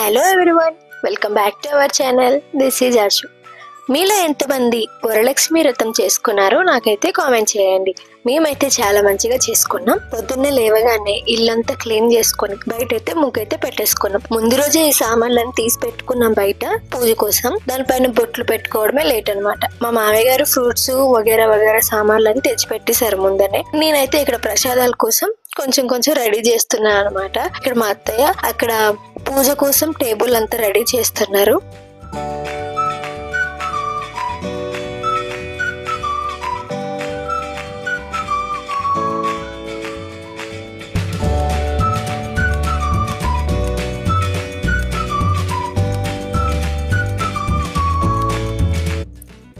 Hello everyone, welcome back to our channel. This is Arshu. మీలో ఎంతమంది వరలక్ష్మి వ్రతం చేసుకున్నారో నాకైతే కామెంట్ చేయండి. మేమైతే చాలా మంచిగా చేసుకున్నాం. పొద్దున్నే లేవగానే ఇల్లంతా క్లీన్ చేసుకొని బయట అయితే ముగ్గైతే పెట్టేసుకున్నాం. ముందు రోజే ఈ సామాన్లను తీసి పెట్టుకున్నాం బయట పూజ కోసం. దానిపైన బొట్లు పెట్టుకోవడమే లేట్ అనమాట. మా మామయ్య గారు ఫ్రూట్స్ వగేరా వగేరా సామాన్లను తెచ్చి పెట్టేశారు ముందనే. నేనైతే ఇక్కడ ప్రసాదాల కోసం కొంచెం రెడీ చేస్తున్నాను అనమాట. ఇక్కడ మా అత్తయ్య అక్కడ పూజ కోసం టేబుల్ అంతా రెడీ చేస్తున్నారు.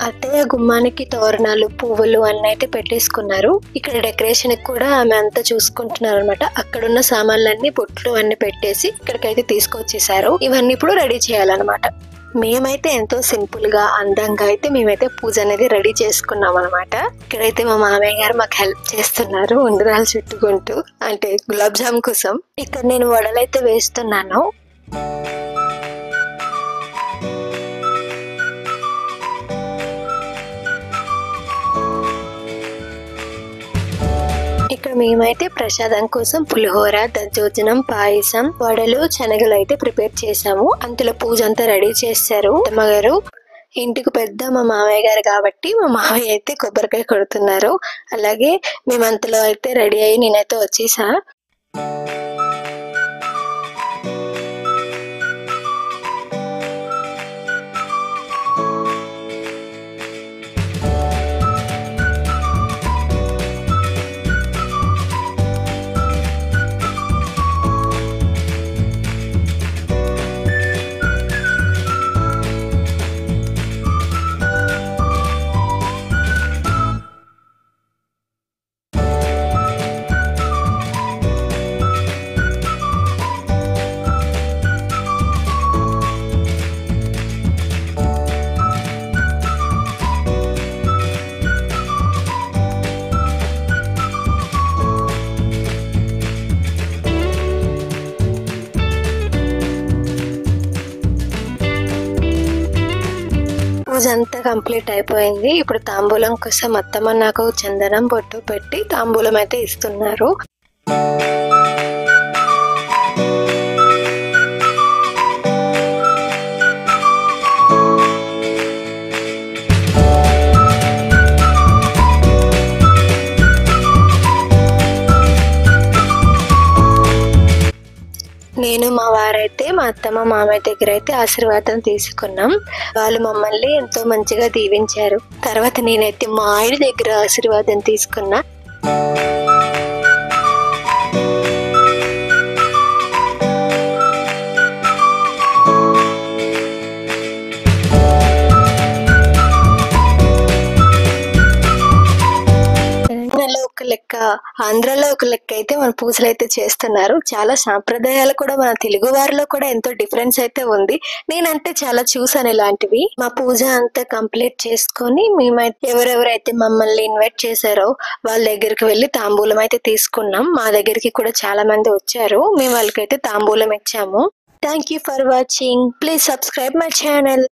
అత్తయ్య గుమ్మానికి తోరణాలు పువ్వులు అన్నీ అయితే పెట్టేసుకున్నారు. ఇక్కడ డెకరేషన్ కూడా ఆమె అంతా చూసుకుంటున్నారు అనమాట. అక్కడున్న సామాన్లన్నీ బొట్లు అన్ని పెట్టేసి ఇక్కడికైతే తీసుకొచ్చేసారు. ఇవన్నీ ఇప్పుడు రెడీ చేయాలన్నమాట. మేమైతే ఎంతో సింపుల్ గా అందంగా అయితే మేమైతే పూజ అనేది రెడీ చేసుకున్నాం అనమాట. ఇక్కడైతే మా మామయ్య గారు మాకు హెల్ప్ చేస్తున్నారు ఉండ్రాలు చుట్టుకుంటూ, అంటే గులాబ్ జామ్ కోసం. ఇక్కడ నేను వడలైతే వేస్తున్నాను. ఇక్కడ మేమైతే ప్రసాదం కోసం పులిహోర, దద్దోజనం, పాయసం, వడలు, శనగలు అయితే ప్రిపేర్ చేసాము. అంతలో పూజ అంతా రెడీ చేశారు. అమ్మగారు ఇంటికి పెద్ద మా మామయ్య గారు కాబట్టి మా మామయ్య అయితే కొబ్బరికాయ కొడుతున్నారు. అలాగే మేమంతలో అయితే రెడీ అయ్యి నేనైతే వచ్చేసా. పూజ అంతా కంప్లీట్ అయిపోయింది. ఇప్పుడు తాంబూలం కోసం అత్తమ్మ నాకు చందనం బొట్టు పెట్టి తాంబూలం అయితే ఇస్తున్నారు. నేను మా వారైతే మా అత్తమ్మ మామయ్య దగ్గర అయితే ఆశీర్వాదం తీసుకున్నాం. వాళ్ళు మమ్మల్ని ఎంతో మంచిగా దీవించారు. తర్వాత నేనైతే మా ఆయన దగ్గర ఆశీర్వాదం తీసుకున్నా. ఒక లెక్క, ఆంధ్రాలో ఒక లెక్క అయితే మన పూజలు అయితే చేస్తున్నారు. చాలా సాంప్రదాయాలు కూడా మన తెలుగు వారిలో కూడా ఎంతో డిఫరెన్స్ అయితే ఉంది. నేనంటే చాలా చూసాను ఇలాంటివి. మా పూజ అంతా కంప్లీట్ చేసుకొని మేమైతే ఎవరెవరైతే మమ్మల్ని ఇన్వైట్ చేశారో వాళ్ళ దగ్గరికి వెళ్ళి తాంబూలం అయితే తీసుకున్నాం. మా దగ్గరికి కూడా చాలా మంది వచ్చారు. మేము వాళ్ళకైతే తాంబూలం ఇచ్చాము. Thank you for watching. Please subscribe my channel.